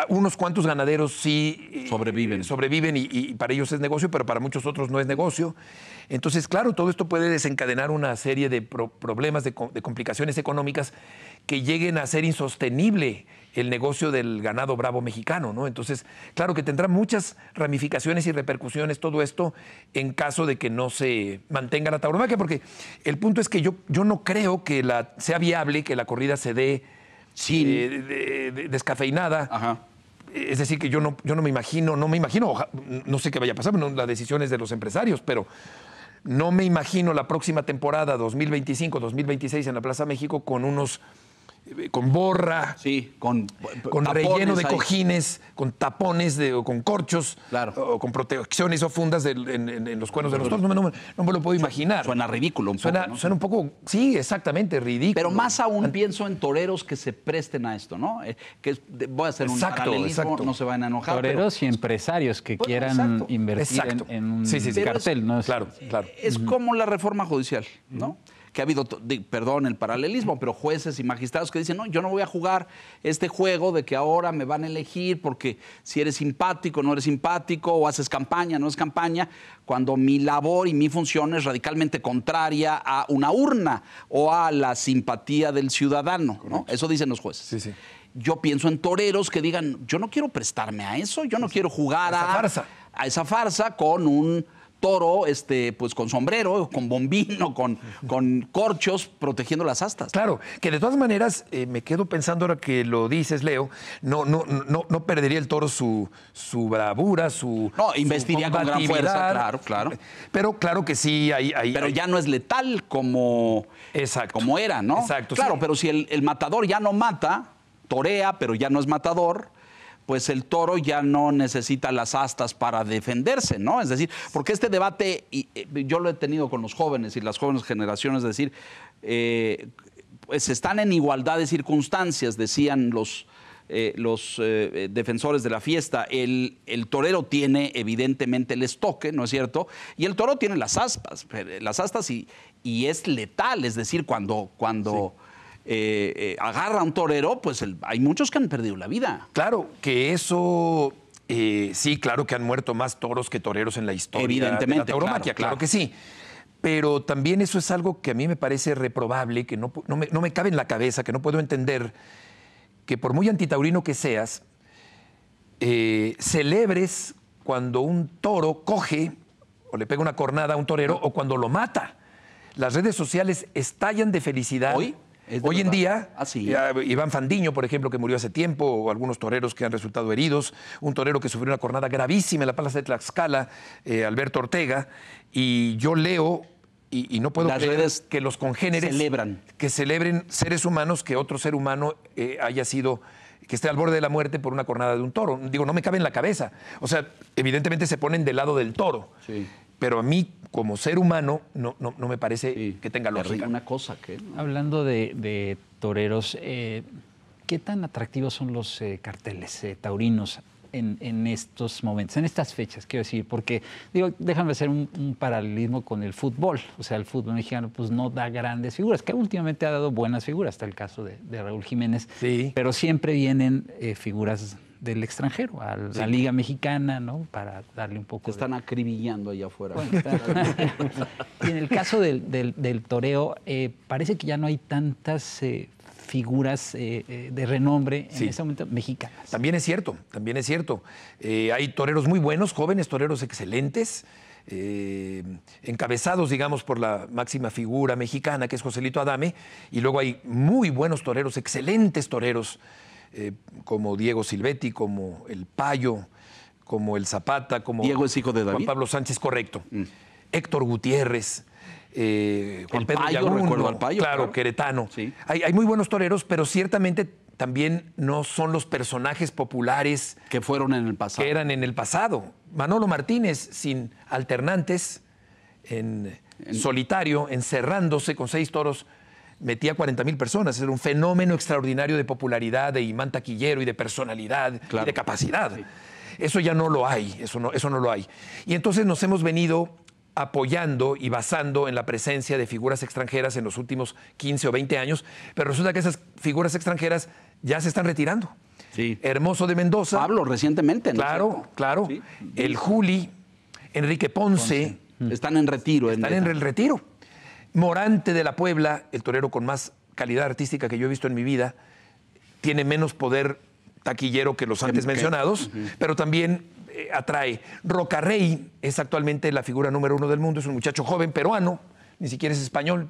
Unos cuantos ganaderos sí sobreviven y para ellos es negocio, pero para muchos otros no es negocio. Entonces, claro, todo esto puede desencadenar una serie de problemas, de complicaciones económicas que lleguen a ser insostenible el negocio del ganado bravo mexicano, ¿no? Entonces, claro que tendrá muchas ramificaciones y repercusiones todo esto en caso de que no se mantenga la tauromaquia, porque el punto es que yo no creo que sea viable que la corrida se dé descafeinada. Ajá. Es decir, que yo no me imagino, no sé qué vaya a pasar, la decisión es de los empresarios, pero no me imagino la próxima temporada 2025-2026 en la Plaza México con borra, con relleno de ahí. cojines, con tapones o con corchos, claro, o con protecciones o fundas en los cuernos de los toros. No me lo puedo imaginar. Suena ridículo un poco, ¿no? Suena un poco, sí, exactamente, ridículo. Pero más aún pienso en toreros que se presten a esto, ¿no? Voy a hacer un paralelismo, no se van a enojar. Toreros y empresarios que quieran invertir en un cartel, ¿no? Claro. Es como la reforma judicial, ¿no? Que ha habido, perdón el paralelismo, pero jueces y magistrados que dicen, no, yo no voy a jugar este juego de que ahora me van a elegir porque si eres simpático, no eres simpático, o haces campaña, no es campaña, cuando mi labor y mi función es radicalmente contraria a una urna o a la simpatía del ciudadano, ¿no? Eso dicen los jueces. Sí. Yo pienso en toreros que digan, yo no quiero prestarme a eso, yo no quiero jugar a esa farsa con un toro pues con sombrero, con bombino, con corchos protegiendo las astas. Claro, que de todas maneras me quedo pensando ahora que lo dices, Leo, no perdería el toro su bravura, investiría con gran fuerza, claro. Pero claro que sí pero ya no es letal como era, ¿no? Exacto. Claro, sí. Pero si el matador ya no mata, torea, pero ya no es matador, pues el toro ya no necesita las astas para defenderse, ¿no? Es decir, porque este debate, yo lo he tenido con los jóvenes y las jóvenes generaciones, es decir, pues están en igualdad de circunstancias, decían los defensores de la fiesta. El torero tiene evidentemente el estoque, ¿no es cierto? Y el toro tiene las astas y es letal, es decir, cuando agarra a un torero, pues hay muchos que han perdido la vida. Claro, que eso, sí, claro que han muerto más toros que toreros en la historia. Evidentemente, de la tauromaquia, claro que sí. Pero también eso es algo que a mí me parece reprobable, que no me cabe en la cabeza, que no puedo entender, que por muy antitaurino que seas, celebres cuando un toro coge o le pega una cornada a un torero o cuando lo mata. Las redes sociales estallan de felicidad. Hoy en día, Iván Fandiño, por ejemplo, que murió hace tiempo, o algunos toreros que han resultado heridos, un torero que sufrió una cornada gravísima en la plaza de Tlaxcala, Alberto Ortega, y yo leo y no puedo creer que los congéneres celebren seres humanos, que otro ser humano haya sido, que esté al borde de la muerte por una cornada de un toro. Digo, no me cabe en la cabeza. O sea, evidentemente se ponen del lado del toro. Sí. Pero a mí, como ser humano, no me parece que tenga lógica. Una cosa que... Hablando de toreros, ¿qué tan atractivos son los carteles taurinos en estos momentos, en estas fechas, quiero decir? Porque, digo, déjame hacer un paralelismo con el fútbol. O sea, el fútbol mexicano pues no da grandes figuras, que últimamente ha dado buenas figuras, está el caso de Raúl Jiménez, pero siempre vienen figuras del extranjero, a la Liga Mexicana, ¿no? Para darle un poco... Te están acribillando allá afuera. Bueno, y en el caso del toreo, parece que ya no hay tantas figuras de renombre en este momento mexicanas. También es cierto, también es cierto. Hay toreros muy buenos, jóvenes toreros excelentes, encabezados, digamos, por la máxima figura mexicana, que es Joselito Adame, y luego hay muy buenos toreros, excelentes toreros, como Diego Silvetti, como el Payo, como el Zapata, como Diego es hijo de David. Juan Pablo Sánchez, correcto. Héctor Gutiérrez, Juan Pedro Payo, Yaguno, recuerdo al Payo, claro, queretano. Sí. Hay muy buenos toreros, pero ciertamente también no son los personajes populares que fueron en el pasado. Que eran en el pasado. Manolo Martínez, sin alternantes, en solitario, encerrándose con 6 toros, metía 40,000 personas. Era un fenómeno extraordinario de popularidad, de imán taquillero y de personalidad, y de capacidad. Sí. Eso ya no lo hay, eso no lo hay. Y entonces nos hemos venido apoyando y basando en la presencia de figuras extranjeras en los últimos 15 o 20 años, pero resulta que esas figuras extranjeras ya se están retirando. Sí. Hermoso de Mendoza. Pablo, recientemente, ¿no? Claro. Sí. El Juli, Enrique Ponce. Están en retiro. Están en el retiro. Morante de la Puebla, el torero con más calidad artística que yo he visto en mi vida, tiene menos poder taquillero que los antes mencionados, pero también atrae. Rocarrey es actualmente la figura número 1 del mundo, es un muchacho joven peruano, ni siquiera es español,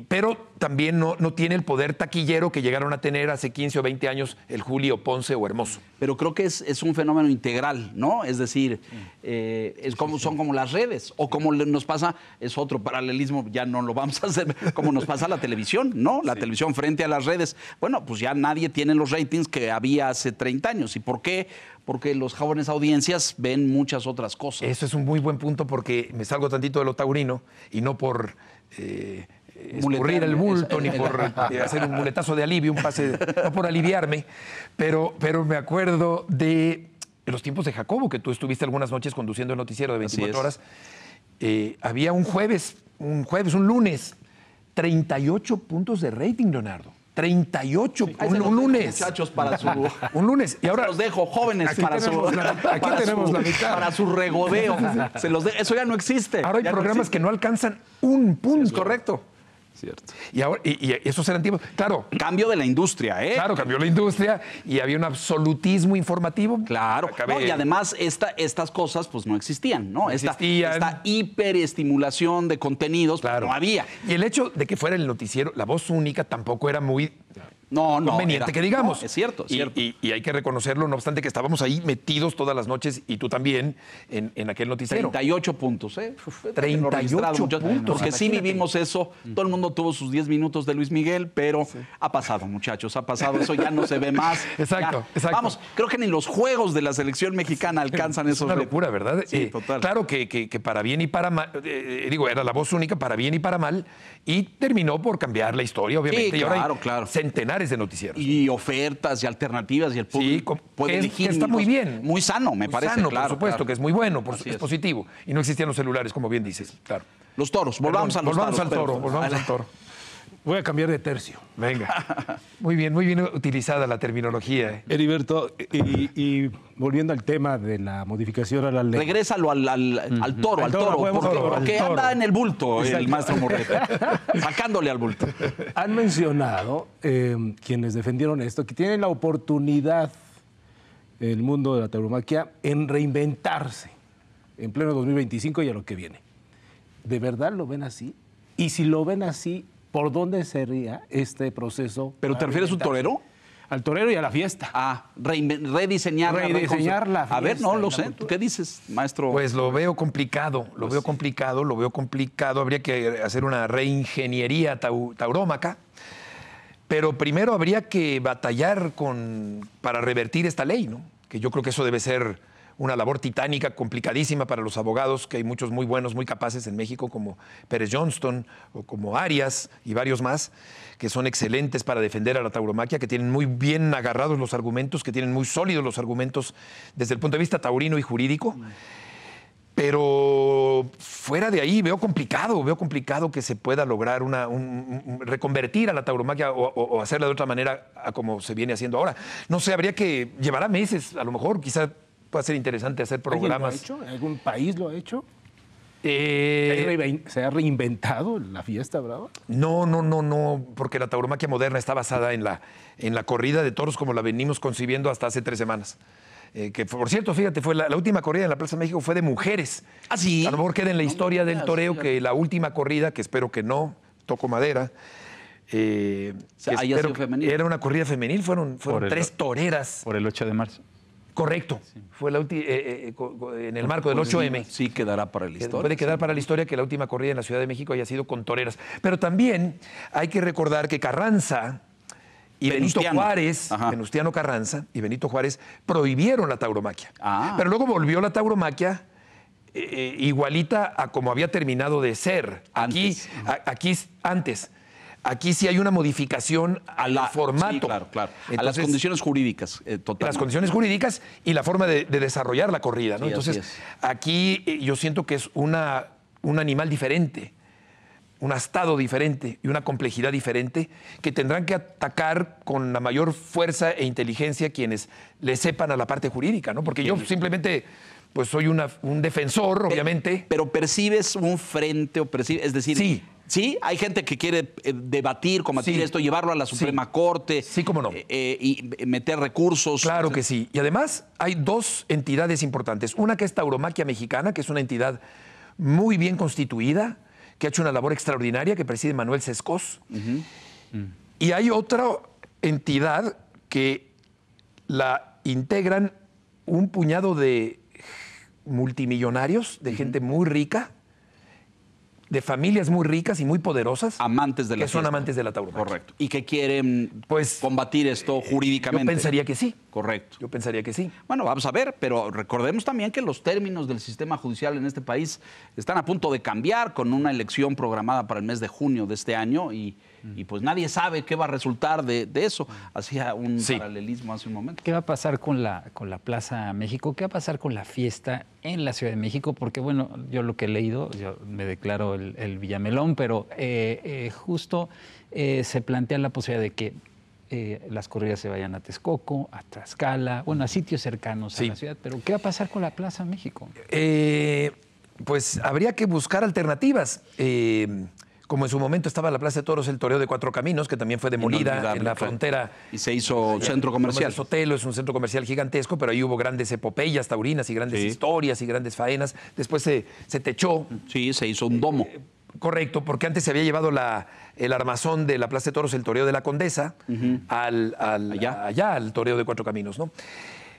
pero también no tiene el poder taquillero que llegaron a tener hace 15 o 20 años el Julio Ponce o Hermoso. Pero creo que es un fenómeno integral, ¿no? Es decir, son como las redes, o como nos pasa, es otro paralelismo, ya no lo vamos a hacer, como nos pasa la televisión, ¿no? La televisión frente a las redes. Bueno, pues ya nadie tiene los ratings que había hace 30 años. ¿Y por qué? Porque los jóvenes audiencias ven muchas otras cosas. Eso es un muy buen punto, porque me salgo tantito de lo taurino y no por escurrir el bulto ni por hacer un muletazo de alivio, un pase, no por aliviarme, pero me acuerdo de los tiempos de Jacobo, que tú estuviste algunas noches conduciendo el noticiero de 24 horas. Había un lunes, 38 puntos de rating, Leonardo. 38, un lunes. Muchachos, para su... un lunes. Y ahora los dejo, jóvenes, para su regodeo. Eso ya no existe. Ahora hay programas que no alcanzan un punto. Es correcto. Cierto. Y esos eran tiempos, claro. Cambio de la industria, ¿eh? Claro, cambió la industria y había un absolutismo informativo. Claro. No, y además estas cosas pues no existían, ¿no? Esta hiperestimulación de contenidos, claro, no había. Y el hecho de que fuera el noticiero, la voz única, tampoco era muy conveniente que digamos. No, es cierto, es cierto. Y hay que reconocerlo, no obstante que estábamos ahí metidos todas las noches, y tú también, en aquel noticiero. 38 puntos, ¿eh? 38 puntos. Porque sí vivimos eso. Todo el mundo tuvo sus 10 minutos de Luis Miguel, pero ha pasado, muchachos, ha pasado. Eso ya no se ve más. Exacto, Ya. exacto. Vamos, creo que ni los juegos de la selección mexicana alcanzan Es esos una retos. locura, ¿verdad? Sí, total. Claro que para bien y para mal, era la voz única para bien y para mal, y terminó por cambiar la historia, obviamente. Sí, y ahora claro, hay claro. centenares de noticieros. Y ofertas y alternativas y el público puede elegir. Está muy bien. Muy sano, me Muy parece, sano, claro. por supuesto, claro. que es muy bueno, Así es es. positivo. Y no existían los celulares, como bien dices. Claro. Los toros, volvamos a los volvamos toros. al toro, pero- volvamos al toro. Voy a cambiar de tercio. Venga. Muy bien utilizada la terminología. Heriberto, y volviendo al tema de la modificación a la ley. Regrésalo al toro, Al toro, podemos porque, toro, porque al toro. anda en el bulto el Exacto. maestro Murrieta, sacándole al bulto. Han mencionado quienes defendieron esto que tienen la oportunidad el mundo de la tauromaquia en reinventarse en pleno 2025 y a lo que viene. ¿De verdad lo ven así? Y si lo ven así, ¿por dónde sería este proceso? ¿Pero te refieres a un torero? Al torero y a la fiesta. Ah, rediseñar. Rediseñar la A ver, no fiesta lo y la sé. cultura. ¿Qué dices, maestro? Pues lo veo complicado, lo veo complicado. Habría que hacer una reingeniería taurómaca. Pero primero habría que batallar para revertir esta ley, ¿no? Que yo creo que eso debe ser una labor titánica, complicadísima para los abogados, que hay muchos muy buenos, muy capaces en México, como Pérez Johnston o como Arias y varios más, que son excelentes para defender a la tauromaquia, que tienen muy bien agarrados los argumentos, que tienen muy sólidos los argumentos desde el punto de vista taurino y jurídico. Pero fuera de ahí veo complicado que se pueda lograr reconvertir a la tauromaquia o hacerla de otra manera a como se viene haciendo ahora. No sé, llevará meses, a lo mejor, quizá pueda ser interesante hacer programas. ¿Alguien lo ha hecho? ¿Algún país lo ha hecho? Eh, ¿Se ha reinventado la fiesta brava? No, porque la tauromaquia moderna está basada en la corrida de toros como la venimos concibiendo hasta hace 3 semanas. Que por cierto, fíjate, fue la última corrida en la Plaza de México fue de mujeres. ¿Ah, sí? A lo mejor queda en la historia del toreo sí, que la última corrida, que espero que no, toco madera, que sea, haya espero sido que femenil. Era una corrida femenil, fueron Por el- 3 toreras. Por el 8 de marzo. Correcto, fue en el marco del 8M. Sí quedará para la historia. Puede quedar para la historia que la última corrida en la Ciudad de México haya sido con toreras. Pero también hay que recordar que Carranza y Venustiano. Venustiano Carranza y Benito Juárez prohibieron la tauromaquia. Ah. Pero luego volvió la tauromaquia igualita a como había terminado de ser. Antes. Antes. Aquí sí hay una modificación al formato. Sí, claro. A las Entonces, condiciones jurídicas, totalmente. las condiciones jurídicas y la forma de desarrollar la corrida, ¿no? Sí, Entonces, así es. aquí yo siento que es un animal diferente, un astado diferente y una complejidad diferente que tendrán que atacar con la mayor fuerza e inteligencia quienes le sepan a la parte jurídica, ¿no? Porque yo simplemente pues soy un defensor, obviamente. Pero percibes un frente o percibes, es decir, Sí. Sí, hay gente que quiere debatir, combatir Sí. esto, llevarlo a la Suprema Corte. Sí, cómo no. Y meter recursos. Claro que sí. Y además hay 2 entidades importantes. Una que es Tauromaquia Mexicana, que es una entidad muy bien constituida, que ha hecho una labor extraordinaria, que preside Manuel Sescos. Y hay otra entidad que la integran un puñado de multimillonarios, de gente muy rica, de familias muy ricas y muy poderosas. Amantes de la que son fiesta. amantes de la tauromaquia. Correcto. Y que quieren Pues, combatir esto jurídicamente. Yo pensaría que sí. Correcto. Yo pensaría que sí. Bueno, vamos a ver, pero recordemos también que los términos del sistema judicial en este país están a punto de cambiar con una elección programada para el mes de junio de este año y pues nadie sabe qué va a resultar de eso. Hacía un Sí. paralelismo hace un momento. ¿Qué va a pasar con la Plaza México? ¿Qué va a pasar con la fiesta en la Ciudad de México? Porque, bueno, yo lo que he leído, yo me declaro el Villamelón, pero justo se plantea la posibilidad de que las corridas se vayan a Texcoco, a Tlaxcala, bueno, a sitios cercanos Sí. a la ciudad. Pero ¿qué va a pasar con la Plaza México? Pues habría que buscar alternativas. Como en su momento estaba la Plaza de Toros, el Toreo de 4 Caminos, que también fue demolida Inolvidable, en la claro. frontera. Y se hizo centro comercial. El Sotelo es un centro comercial gigantesco, pero ahí hubo grandes epopeyas taurinas y grandes Sí. historias y grandes faenas. Después se techó. Sí, se hizo un domo. Correcto, porque antes se había llevado el armazón de la Plaza de Toros, el toreo de la Condesa, allá al toreo de Cuatro Caminos, ¿no?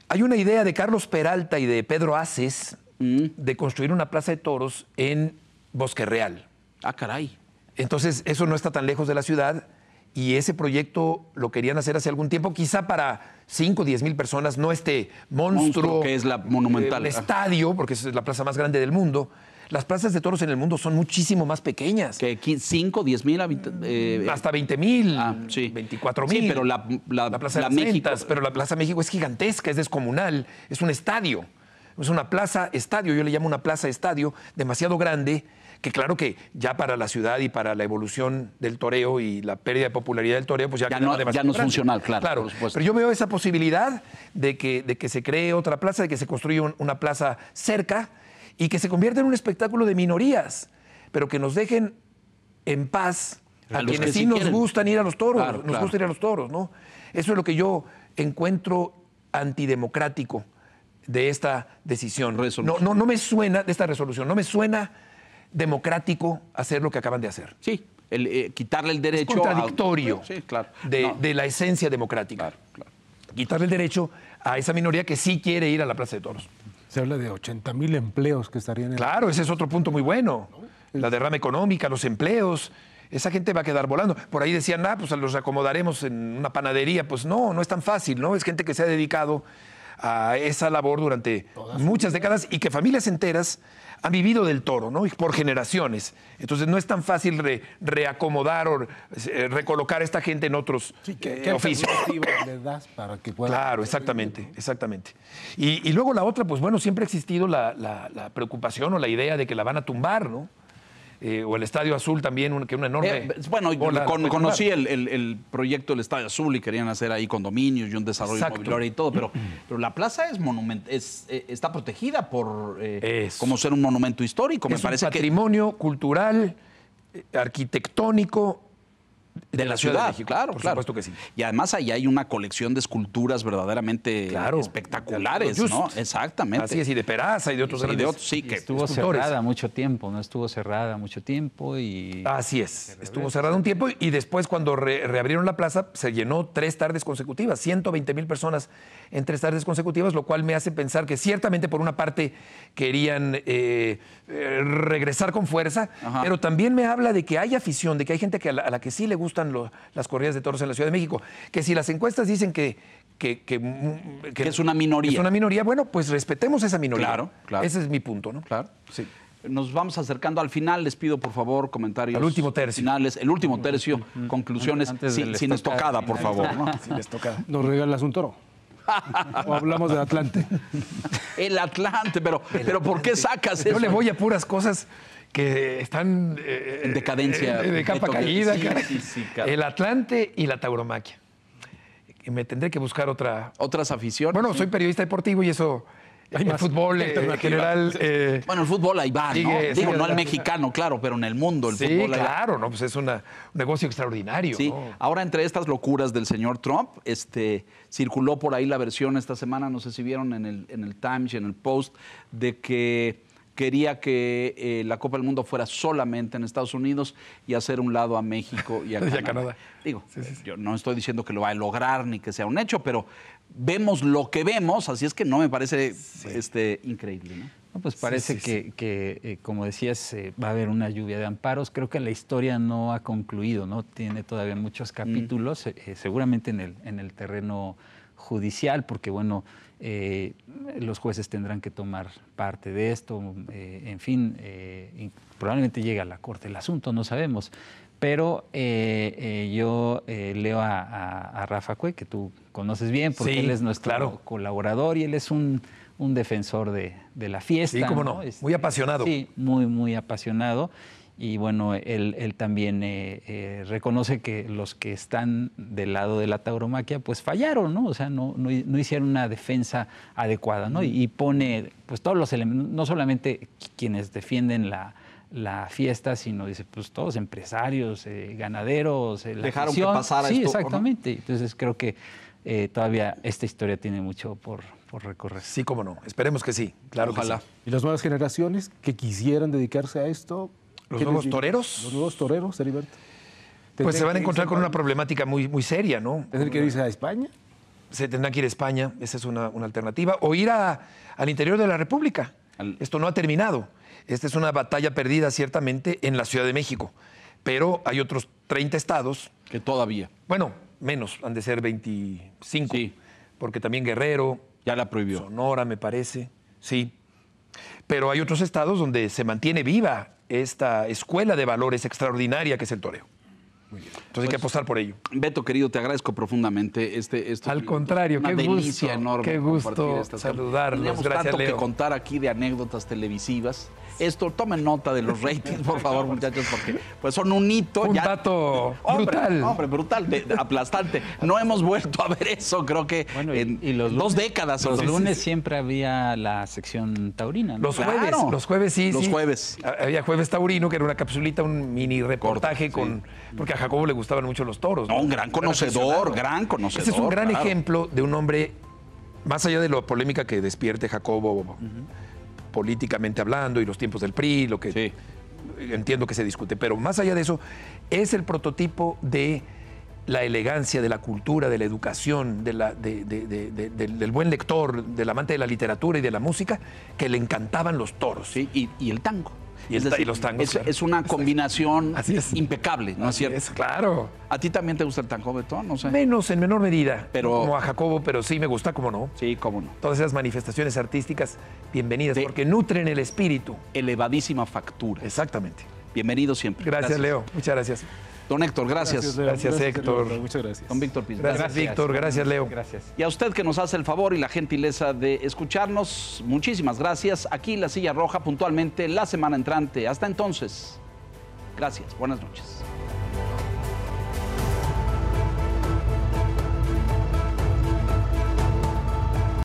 Hay una idea de Carlos Peralta y de Pedro Aces de construir una plaza de toros en Bosque Real. Ah, caray. Entonces, eso no está tan lejos de la ciudad y ese proyecto lo querían hacer hace algún tiempo, quizá para 5 o 10 mil personas, no este monstruo que es la monumental. El estadio, porque es la plaza más grande del mundo. Las plazas de toros en el mundo son muchísimo más pequeñas. Que 5, 10 mil habitantes. Hasta 20 mil, sí. 24 mil. Sí, pero la Plaza de las México. Ventas, pero la Plaza México es gigantesca, es descomunal, es un estadio. Es una plaza estadio, yo le llamo una plaza estadio, demasiado grande, que claro que ya para la ciudad y para la evolución del toreo y la pérdida de popularidad del toreo, pues ya no es grande. funcional, claro. Por supuesto. Pero yo veo esa posibilidad de que se cree otra plaza, de que se construya una plaza cerca y que se convierta en un espectáculo de minorías, pero que nos dejen en paz a los quienes que sí sí nos quieren. gustan ir a los toros, Claro, nos gusta ir a los toros, ¿no? Eso es lo que yo encuentro antidemocrático de esta decisión. No me suena, de esta resolución, no me suena democrático hacer lo que acaban de hacer. Sí, quitarle el derecho. Es contradictorio Sí, claro. de la esencia democrática. Claro. Quitarle el derecho a esa minoría que sí quiere ir a la Plaza de Toros. Se habla de 80,000 empleos que estarían en... Claro, ese es otro punto muy bueno. La derrama económica, los empleos. Esa gente va a quedar volando. Por ahí decían, pues los acomodaremos en una panadería. Pues no es tan fácil, ¿no? Es gente que se ha dedicado a esa labor durante muchas décadas y que familias enteras han vivido del toro, ¿no? Y por generaciones. Entonces no es tan fácil reacomodar o recolocar a esta gente en otros oficios. ¿Qué le das para que pueda... Claro, exactamente. Y luego la otra, pues bueno, siempre ha existido la preocupación o la idea de que la van a tumbar, ¿no? O el Estadio Azul también, que una enorme... Conocí el proyecto del Estadio Azul y querían hacer ahí condominios y un desarrollo inmobiliario y todo, pero la plaza está protegida por como ser un monumento histórico. Me parece un patrimonio cultural, arquitectónico de la Ciudad de México. Claro, por supuesto que sí. Y además ahí hay una colección de esculturas verdaderamente espectaculares, ¿no? Exactamente. Así es, y de Peraza y de otros grandes. Sí, que estuvo cerrada mucho tiempo, ¿no? Estuvo cerrada mucho tiempo y... Así es, estuvo cerrada un tiempo y después cuando reabrieron la plaza se llenó 3 tardes consecutivas, 120,000 personas en 3 tardes consecutivas, lo cual me hace pensar que ciertamente por una parte querían regresar con fuerza, pero también me habla de que hay afición, de que hay gente a la que sí le gustan las corridas de toros en la Ciudad de México. Que si las encuestas dicen que es una minoría. Es una minoría, bueno, pues respetemos esa minoría. Claro. Ese es mi punto, ¿no? Claro. Sí. Nos vamos acercando al final. Les pido, por favor, comentarios. Al último tercio. Finales. El último tercio, conclusiones. Sin estocada, por favor, ¿no? Sin estocada. ¿Nos regalas un toro? ¿O hablamos del Atlante? El Atlante, pero ¿por qué sacas eso? Yo le voy a puras cosas que están en decadencia. De capa caída. Sí, el Atlante y la tauromaquia. Me tendré que buscar otras aficiones. Bueno, soy periodista deportivo y eso... El fútbol en general... bueno, el fútbol ahí va, ¿no? Digo, no el mexicano, claro, pero en el mundo el fútbol ahí claro, ¿no? Pues es un negocio extraordinario. Sí, ¿no? Ahora entre estas locuras del señor Trump, circuló por ahí la versión esta semana, no sé si vieron en el Times y en el Post, de que quería que la Copa del Mundo fuera solamente en Estados Unidos y hacer un lado a México y a Canadá. Digo, yo no estoy diciendo que lo va a lograr ni que sea un hecho, pero vemos lo que vemos, así es que no me parece increíble, ¿no? No, pues parece que como decías, va a haber una lluvia de amparos. Creo que la historia no ha concluido, ¿no? Tiene todavía muchos capítulos, seguramente en el terreno judicial, porque bueno, los jueces tendrán que tomar parte de esto, en fin, probablemente llegue a la corte el asunto, no sabemos. Pero yo leo a Rafa Cue, que tú conoces bien, porque él es nuestro colaborador y él es un defensor de la fiesta. Sí, cómo no, muy apasionado. Sí, muy apasionado. Y bueno, él también reconoce que los que están del lado de la tauromaquia pues fallaron, ¿no? O sea, no hicieron una defensa adecuada, ¿no? Y pone pues todos los elementos, no solamente quienes defienden la fiesta, sino dice, pues todos empresarios, ganaderos, dejaron que pasara esto. Sí, exactamente. ¿No? Entonces creo que todavía esta historia tiene mucho por recorrer. Sí, cómo no. Esperemos que sí. Claro, ojalá. ¿Y las nuevas generaciones que quisieran dedicarse a esto? ¿Los ¿Qué nuevos les digo? toreros? Los nuevos toreros, Heriberto. Pues se van a encontrar con una problemática. problemática muy seria, ¿no? ¿Tendrán que irse a España? Se tendrán que ir a España, esa es una alternativa, o ir al interior de la República. Esto no ha terminado. Esta es una batalla perdida, ciertamente, en la Ciudad de México. Pero hay otros 30 estados. Que todavía. Bueno, menos, han de ser 25. Sí. Porque también Guerrero, Ya la prohibió. Sonora, me parece. Sí. Pero hay otros estados donde se mantiene viva esta escuela de valores extraordinaria que es el toreo. Entonces hay que apostar por ello. Beto, querido, te agradezco profundamente estos Al minutos. contrario, Una qué delicia gusto, enorme qué gusto compartir estas saludarlos. Tenemos Gracias, tanto que Leo. contar aquí de anécdotas televisivas. Esto, tomen nota de los ratings, por favor, muchachos, porque pues son un hito. Un dato brutal. Hombre, brutal, aplastante. No hemos vuelto a ver eso, creo que Bueno, en y los 2 lunes- décadas. Los entonces. lunes siempre había la sección taurina, ¿no? Los Claro. jueves sí. Los sí. jueves. Había Jueves Taurino, que era una capsulita, un mini reportaje Corto, porque a Jacobo le gustaban mucho los toros. No, un gran conocedor, gran conocedor. Ese es un gran claro. ejemplo de un hombre, más allá de la polémica que despierte Jacobo, políticamente hablando, y los tiempos del PRI, lo que Sí. entiendo que se discute, pero más allá de eso, es el prototipo de la elegancia, de la cultura, de la educación, del buen lector, del amante de la literatura y de la música, que le encantaban los toros. Sí, y el tango. Y Es y decir, los tangos, claro. es una combinación Así es. impecable, ¿no es cierto? Es claro. ¿A ti también te gusta el tango, Beto? No sé. Menos, en menor medida, Pero- no como a Jacobo, pero sí me gusta, cómo no. Sí, cómo no. Todas esas manifestaciones artísticas, bienvenidas, De- porque nutren el espíritu. Elevadísima factura. Exactamente. Bienvenido siempre. Gracias, Leo. Muchas gracias. Don Héctor, gracias. Leo. Gracias, Héctor. Heriberto. Muchas gracias. Don Víctor Piz. Gracias, Víctor. Gracias, Leo. Gracias. Y a usted que nos hace el favor y la gentileza de escucharnos, muchísimas gracias. Aquí La Silla Roja puntualmente la semana entrante. Hasta entonces, gracias. Buenas noches.